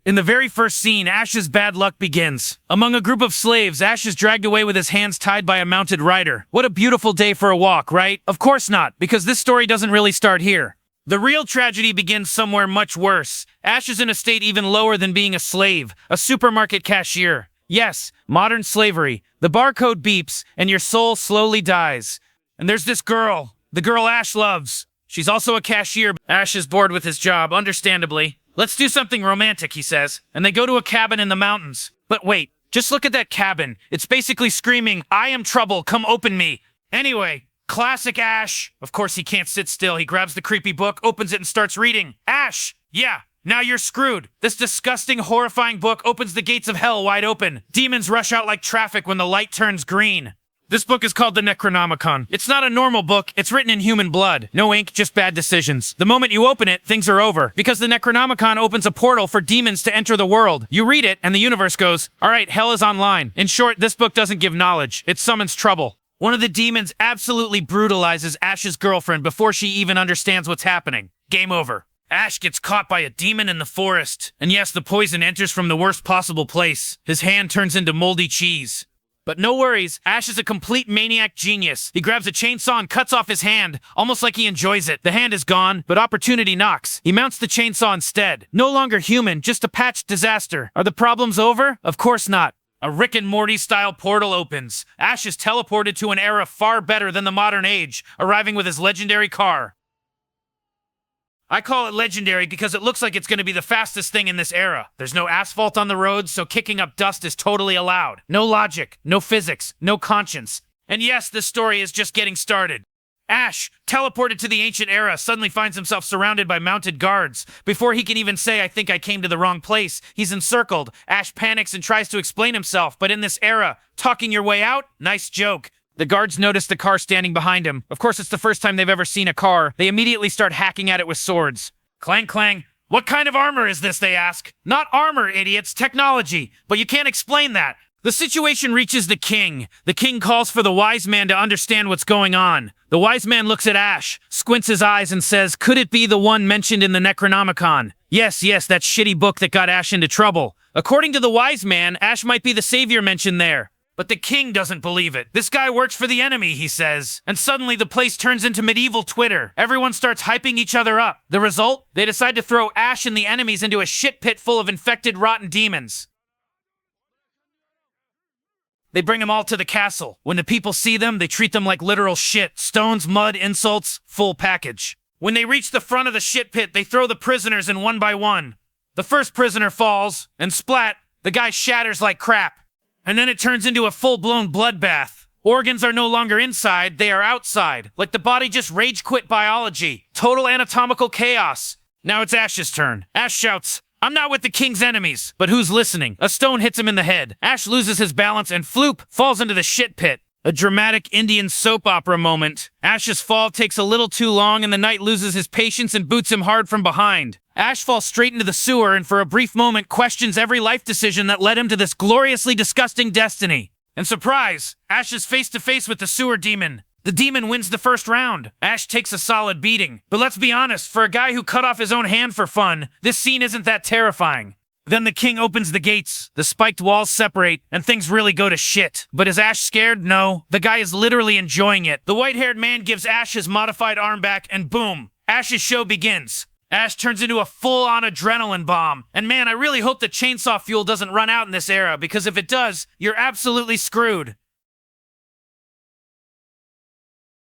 In the very first scene, Ash's bad luck begins. Among a group of slaves, Ash is dragged away with his hands tied by a mounted rider. What a beautiful day for a walk, right? Of course not, because this story doesn't really start here. The real tragedy begins somewhere much worse. Ash is in a state even lower than being a slave, a supermarket cashier. Yes, modern slavery. The barcode beeps, and your soul slowly dies. And there's this girl, the girl Ash loves. She's also a cashier. Ash is bored with his job, understandably. Let's do something romantic, he says, and they go to a cabin in the mountains. But wait, just look at that cabin. It's basically screaming, "I am trouble, come open me." Anyway, classic Ash. Of course he can't sit still. He grabs the creepy book, opens it, and starts reading. Ash! Yeah, now you're screwed. This disgusting, horrifying book opens the gates of hell wide open. Demons rush out like traffic when the light turns green. This book is called the Necronomicon. It's not a normal book, it's written in human blood. No ink, just bad decisions. The moment you open it, things are over. Because the Necronomicon opens a portal for demons to enter the world. You read it, and the universe goes, alright, hell is online. In short, this book doesn't give knowledge. It summons trouble. One of the demons absolutely brutalizes Ash's girlfriend before she even understands what's happening. Game over. Ash gets caught by a demon in the forest. And yes, the poison enters from the worst possible place. His hand turns into moldy cheese. But no worries, Ash is a complete maniac genius. He grabs a chainsaw and cuts off his hand, almost like he enjoys it. The hand is gone, but opportunity knocks. He mounts the chainsaw instead. No longer human, just a patched disaster. Are the problems over? Of course not. A Rick and Morty style portal opens. Ash is teleported to an era far better than the modern age, arriving with his legendary car. I call it legendary because it looks like it's going to be the fastest thing in this era. There's no asphalt on the roads, so kicking up dust is totally allowed. No logic, no physics, no conscience. And yes, this story is just getting started. Ash, teleported to the ancient era, suddenly finds himself surrounded by mounted guards. Before he can even say, "I think I came to the wrong place," he's encircled. Ash panics and tries to explain himself, but in this era, talking your way out? Nice joke. The guards notice the car standing behind him. Of course, it's the first time they've ever seen a car. They immediately start hacking at it with swords. Clang, clang. "What kind of armor is this?" they ask. "Not armor, idiots, technology. But you can't explain that." The situation reaches the king. The king calls for the wise man to understand what's going on. The wise man looks at Ash, squints his eyes, and says, "Could it be the one mentioned in the Necronomicon?" Yes, that shitty book that got Ash into trouble. According to the wise man, Ash might be the savior mentioned there. But the king doesn't believe it. "This guy works for the enemy," he says. And suddenly the place turns into medieval Twitter. Everyone starts hyping each other up. The result? They decide to throw Ash and the enemies into a shit pit full of infected, rotten demons. They bring them all to the castle. When the people see them, they treat them like literal shit. Stones, mud, insults, full package. When they reach the front of the shit pit, they throw the prisoners in one by one. The first prisoner falls, and splat, the guy shatters like crap. And then it turns into a full-blown bloodbath. Organs are no longer inside, they are outside. Like the body just rage-quit biology. Total anatomical chaos. Now it's Ash's turn. Ash shouts, "I'm not with the king's enemies." But who's listening? A stone hits him in the head. Ash loses his balance and floop, falls into the shit pit. A dramatic Indian soap opera moment. Ash's fall takes a little too long and the knight loses his patience and boots him hard from behind. Ash falls straight into the sewer and for a brief moment questions every life decision that led him to this gloriously disgusting destiny. And surprise, Ash is face to face with the sewer demon. The demon wins the first round. Ash takes a solid beating. But let's be honest, for a guy who cut off his own hand for fun, this scene isn't that terrifying. Then the king opens the gates, the spiked walls separate, and things really go to shit. But is Ash scared? No. The guy is literally enjoying it. The white-haired man gives Ash his modified arm back, and boom, Ash's show begins. Ash turns into a full-on adrenaline bomb. And man, I really hope the chainsaw fuel doesn't run out in this era, because if it does, you're absolutely screwed.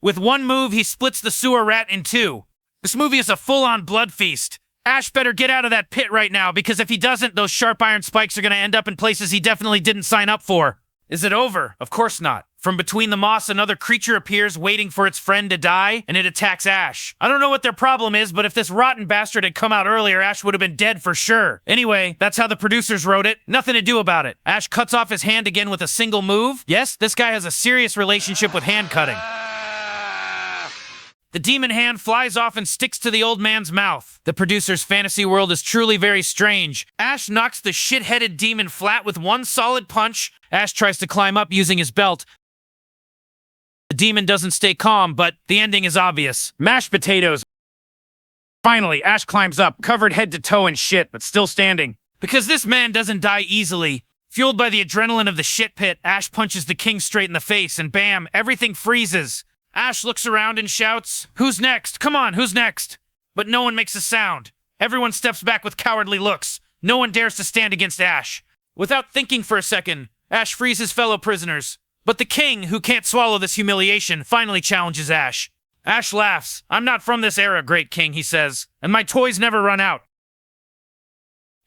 With one move, he splits the sewer rat in two. This movie is a full-on blood feast. Ash better get out of that pit right now, because if he doesn't, those sharp iron spikes are going to end up in places he definitely didn't sign up for. Is it over? Of course not. From between the moss, another creature appears waiting for its friend to die, and it attacks Ash. I don't know what their problem is, but if this rotten bastard had come out earlier, Ash would have been dead for sure. Anyway, that's how the producers wrote it. Nothing to do about it. Ash cuts off his hand again with a single move. Yes, this guy has a serious relationship with hand cutting. The demon hand flies off and sticks to the old man's mouth. The producer's fantasy world is truly very strange. Ash knocks the shit-headed demon flat with one solid punch. Ash tries to climb up using his belt. The demon doesn't stay calm, but the ending is obvious. Mashed potatoes. Finally, Ash climbs up, covered head to toe in shit, but still standing. Because this man doesn't die easily. Fueled by the adrenaline of the shit pit, Ash punches the king straight in the face, and bam, everything freezes. Ash looks around and shouts, "Who's next? Come on, who's next?" But no one makes a sound. Everyone steps back with cowardly looks. No one dares to stand against Ash. Without thinking for a second, Ash frees his fellow prisoners. But the king, who can't swallow this humiliation, finally challenges Ash. Ash laughs. "I'm not from this era, great king," he says, "and my toys never run out."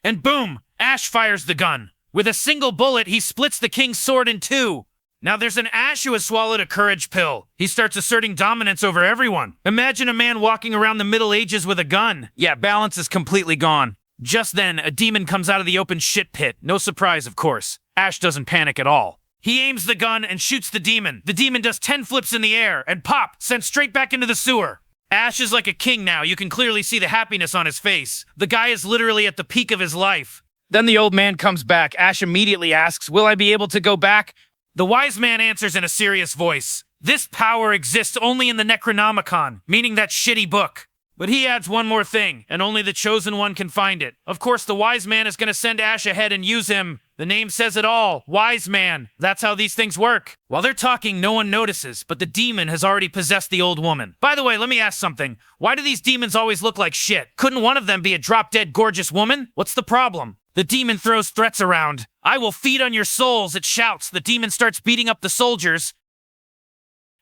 And boom, Ash fires the gun. With a single bullet, he splits the king's sword in two. Now there's an Ash who has swallowed a courage pill. He starts asserting dominance over everyone. Imagine a man walking around the Middle Ages with a gun. Yeah, balance is completely gone. Just then, a demon comes out of the open shit pit. No surprise, of course. Ash doesn't panic at all. He aims the gun and shoots the demon. The demon does 10 flips in the air and pop, sent straight back into the sewer. Ash is like a king now. You can clearly see the happiness on his face. The guy is literally at the peak of his life. Then the old man comes back. Ash immediately asks, "Will I be able to go back?" The wise man answers in a serious voice, "This power exists only in the Necronomicon," meaning that shitty book. But he adds one more thing, and only the chosen one can find it. Of course, the wise man is going to send Ash ahead and use him. The name says it all. Wise man. That's how these things work. While they're talking, no one notices, but the demon has already possessed the old woman. By the way, let me ask something. Why do these demons always look like shit? Couldn't one of them be a drop-dead gorgeous woman? What's the problem? The demon throws threats around. "I will feed on your souls," it shouts. The demon starts beating up the soldiers.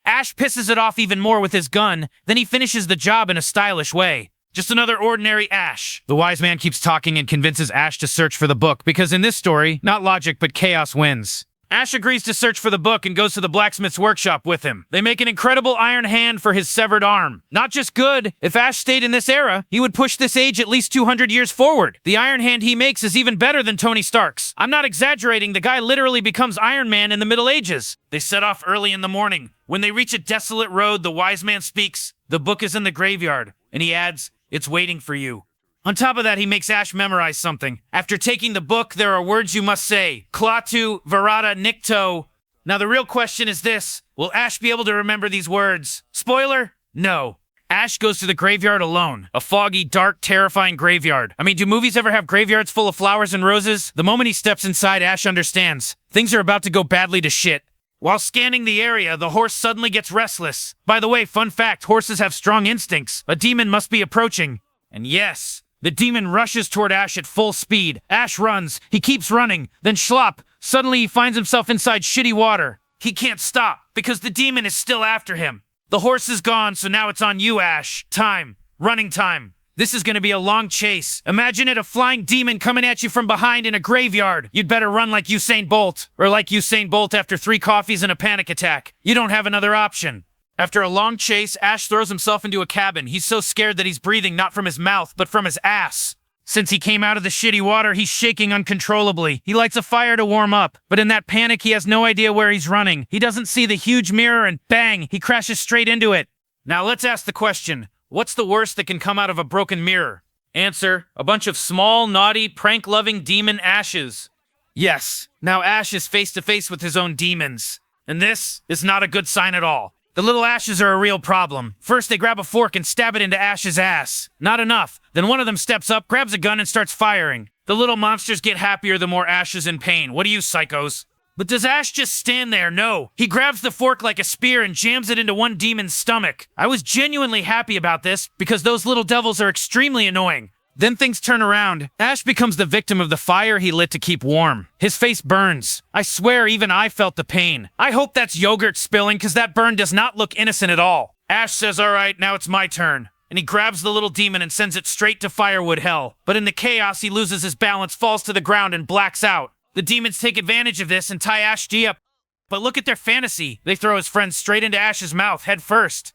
Ash pisses it off even more with his gun, then he finishes the job in a stylish way. Just another ordinary Ash. The wise man keeps talking and convinces Ash to search for the book, because in this story, not logic but chaos wins. Ash agrees to search for the book and goes to the blacksmith's workshop with him. They make an incredible iron hand for his severed arm. Not just good, if Ash stayed in this era, he would push this age at least 200 years forward. The iron hand he makes is even better than Tony Stark's. I'm not exaggerating, the guy literally becomes Iron Man in the Middle Ages. They set off early in the morning. When they reach a desolate road, the wise man speaks, "The book is in the graveyard," and he adds, "It's waiting for you." On top of that, he makes Ash memorize something. After taking the book, there are words you must say. Klaatu, Varada, Nikto. Now the real question is this. Will Ash be able to remember these words? Spoiler? No. Ash goes to the graveyard alone. A foggy, dark, terrifying graveyard. I mean, do movies ever have graveyards full of flowers and roses? The moment he steps inside, Ash understands. Things are about to go badly to shit. While scanning the area, the horse suddenly gets restless. By the way, fun fact, horses have strong instincts. A demon must be approaching. And yes, the demon rushes toward Ash at full speed. Ash runs. He keeps running. Then schlop. Suddenly he finds himself inside shitty water. He can't stop because the demon is still after him. The horse is gone, so now it's on you, Ash. Time. Running time. This is going to be a long chase. Imagine it, a flying demon coming at you from behind in a graveyard. You'd better run like Usain Bolt. Or like Usain Bolt after 3 coffees and a panic attack. You don't have another option. After a long chase, Ash throws himself into a cabin. He's so scared that he's breathing not from his mouth, but from his ass. Since he came out of the shitty water, he's shaking uncontrollably. He lights a fire to warm up, but in that panic, he has no idea where he's running. He doesn't see the huge mirror and bang, he crashes straight into it. Now let's ask the question, what's the worst that can come out of a broken mirror? Answer, a bunch of small, naughty, prank-loving demon Ashes. Yes, now Ash is face to face with his own demons. And this is not a good sign at all. The little Ashes are a real problem. First, they grab a fork and stab it into Ash's ass. Not enough. Then one of them steps up, grabs a gun, and starts firing. The little monsters get happier the more Ash is in pain. What are you, psychos? But does Ash just stand there? No. He grabs the fork like a spear and jams it into one demon's stomach. I was genuinely happy about this, because those little devils are extremely annoying. Then things turn around. Ash becomes the victim of the fire he lit to keep warm. His face burns. I swear even I felt the pain. I hope that's yogurt spilling, because that burn does not look innocent at all. Ash says, "All right, now it's my turn." And he grabs the little demon and sends it straight to firewood hell. But in the chaos, he loses his balance, falls to the ground, and blacks out. The demons take advantage of this and tie Ash G up. But look at their fantasy. They throw his friend straight into Ash's mouth, head first.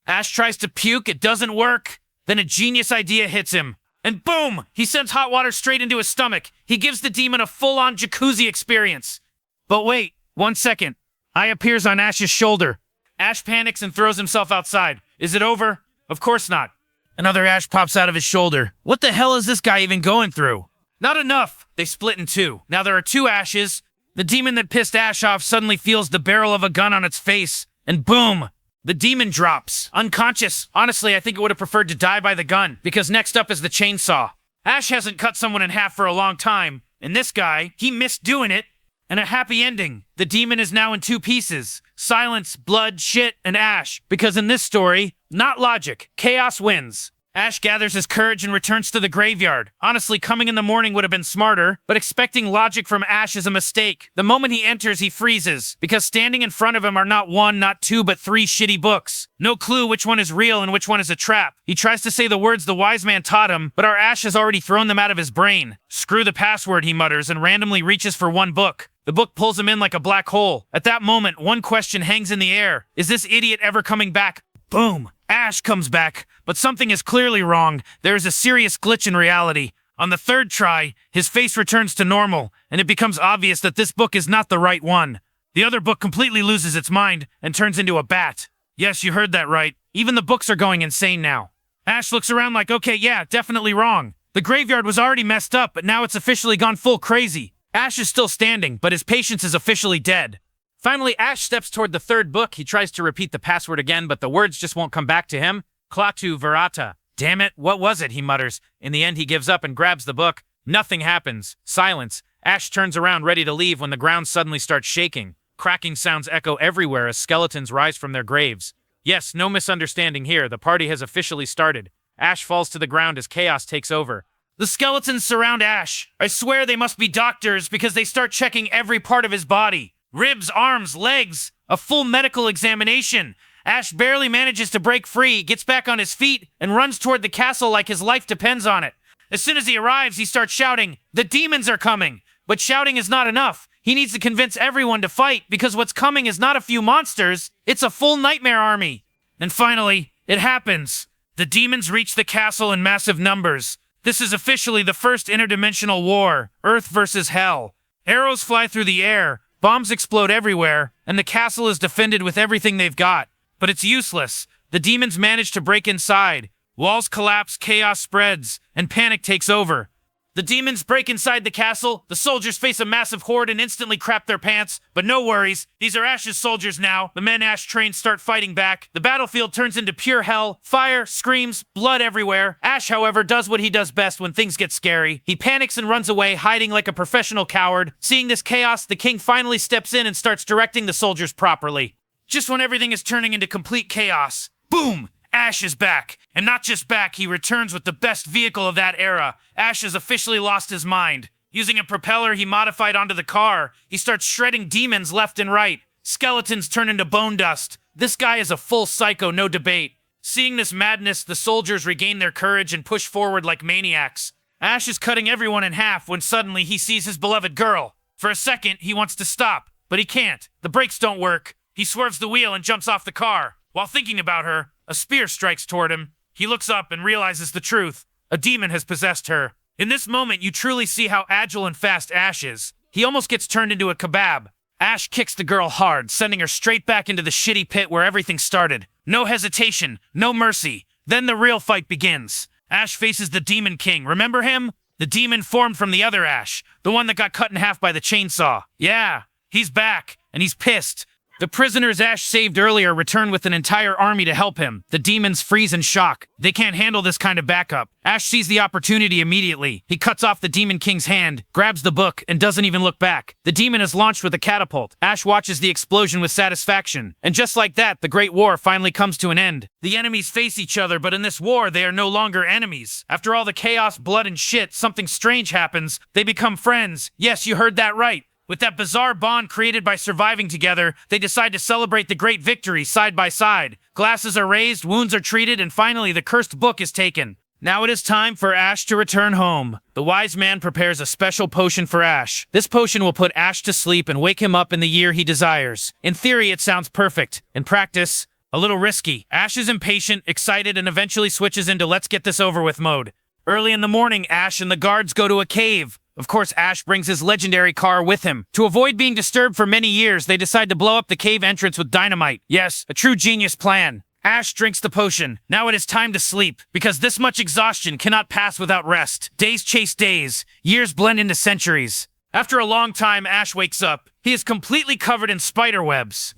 Ash tries to puke, it doesn't work. Then a genius idea hits him. And boom! He sends hot water straight into his stomach. He gives the demon a full-on jacuzzi experience. But wait, 1 second. Eye appears on Ash's shoulder. Ash panics and throws himself outside. Is it over? Of course not. Another Ash pops out of his shoulder. What the hell is this guy even going through? Not enough! They split in 2. Now there are 2 Ashes. The demon that pissed Ash off suddenly feels the barrel of a gun on its face. And boom! The demon drops, unconscious. Honestly, I think it would have preferred to die by the gun, because next up is the chainsaw. Ash hasn't cut someone in half for a long time, and this guy, he missed doing it. And a happy ending. The demon is now in two pieces. Silence, blood, shit, and Ash. Because in this story, not logic, chaos wins. Ash gathers his courage and returns to the graveyard. Honestly, coming in the morning would have been smarter, but expecting logic from Ash is a mistake. The moment he enters, he freezes, because standing in front of him are not one, not two, but three shitty books. No clue which one is real and which one is a trap. He tries to say the words the wise man taught him, but our Ash has already thrown them out of his brain. Screw the password, he mutters, and randomly reaches for one book. The book pulls him in like a black hole. At that moment, one question hangs in the air. Is this idiot ever coming back? Boom! Ash comes back, but something is clearly wrong. There is a serious glitch in reality. On the third try, his face returns to normal, and it becomes obvious that this book is not the right one. The other book completely loses its mind and turns into a bat. Yes, you heard that right. Even the books are going insane now. Ash looks around like, okay, yeah, definitely wrong. The graveyard was already messed up, but now it's officially gone full crazy. Ash is still standing, but his patience is officially dead. Finally, Ash steps toward the third book. He tries to repeat the password again, but the words just won't come back to him. Klaatu Verata. Damn it, what was it, he mutters. In the end, he gives up and grabs the book. Nothing happens. Silence. Ash turns around ready to leave when the ground suddenly starts shaking. Cracking sounds echo everywhere as skeletons rise from their graves. Yes, no misunderstanding here. The party has officially started. Ash falls to the ground as chaos takes over. The skeletons surround Ash. I swear they must be doctors because they start checking every part of his body. Ribs, arms, legs, a full medical examination. Ash barely manages to break free, gets back on his feet, and runs toward the castle like his life depends on it. As soon as he arrives, he starts shouting, "The demons are coming!" But shouting is not enough. He needs to convince everyone to fight because what's coming is not a few monsters, it's a full nightmare army. And finally, it happens. The demons reach the castle in massive numbers. This is officially the first interdimensional war, Earth versus Hell. Arrows fly through the air, bombs explode everywhere, and the castle is defended with everything they've got. But it's useless. The demons manage to break inside. Walls collapse, chaos spreads, and panic takes over. The demons break inside the castle, the soldiers face a massive horde and instantly crap their pants. But no worries, these are Ash's soldiers now. The men Ash trains start fighting back. The battlefield turns into pure hell. Fire, screams, blood everywhere. Ash, however, does what he does best when things get scary. He panics and runs away, hiding like a professional coward. Seeing this chaos, the king finally steps in and starts directing the soldiers properly. Just when everything is turning into complete chaos, boom! Ash is back. And not just back, he returns with the best vehicle of that era. Ash has officially lost his mind. Using a propeller he modified onto the car, he starts shredding demons left and right. Skeletons turn into bone dust. This guy is a full psycho, no debate. Seeing this madness, the soldiers regain their courage and push forward like maniacs. Ash is cutting everyone in half when suddenly he sees his beloved girl. For a second, he wants to stop, but he can't. The brakes don't work. He swerves the wheel and jumps off the car. While thinking about her, a spear strikes toward him. He looks up and realizes the truth. A demon has possessed her. In this moment, you truly see how agile and fast Ash is. He almost gets turned into a kebab. Ash kicks the girl hard, sending her straight back into the shitty pit where everything started. No hesitation, no mercy. Then the real fight begins. Ash faces the Demon King. Remember him? The demon formed from the other Ash, the one that got cut in half by the chainsaw. Yeah, he's back, and he's pissed. The prisoners Ash saved earlier return with an entire army to help him. The demons freeze in shock. They can't handle this kind of backup. Ash sees the opportunity immediately. He cuts off the Demon King's hand, grabs the book, and doesn't even look back. The demon is launched with a catapult. Ash watches the explosion with satisfaction. And just like that, the Great War finally comes to an end. The enemies face each other, but in this war, they are no longer enemies. After all the chaos, blood, and shit, something strange happens. They become friends. Yes, you heard that right. With that bizarre bond created by surviving together, they decide to celebrate the great victory side by side. Glasses are raised, wounds are treated, and finally the cursed book is taken. Now it is time for Ash to return home. The wise man prepares a special potion for Ash. This potion will put Ash to sleep and wake him up in the year he desires. In theory, it sounds perfect. In practice, a little risky. Ash is impatient, excited, and eventually switches into let's get this over with mode. Early in the morning, Ash and the guards go to a cave. Of course, Ash brings his legendary car with him. To avoid being disturbed for many years, they decide to blow up the cave entrance with dynamite. Yes, a true genius plan. Ash drinks the potion. Now it is time to sleep, because this much exhaustion cannot pass without rest. Days chase days. Years blend into centuries. After a long time, Ash wakes up. He is completely covered in spider webs.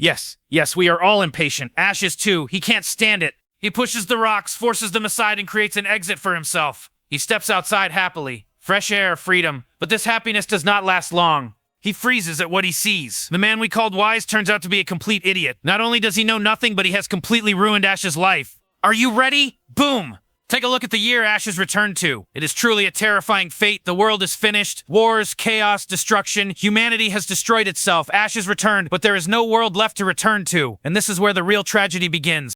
Yes, we are all impatient. Ash is too. He can't stand it. He pushes the rocks, forces them aside, and creates an exit for himself. He steps outside happily. Fresh air, freedom. But this happiness does not last long. He freezes at what he sees. The man we called wise turns out to be a complete idiot. Not only does he know nothing, but he has completely ruined Ash's life. Are you ready? Boom! Take a look at the year Ash has returned to. It is truly a terrifying fate. The world is finished. Wars, chaos, destruction. Humanity has destroyed itself. Ash has returned, but there is no world left to return to. And this is where the real tragedy begins.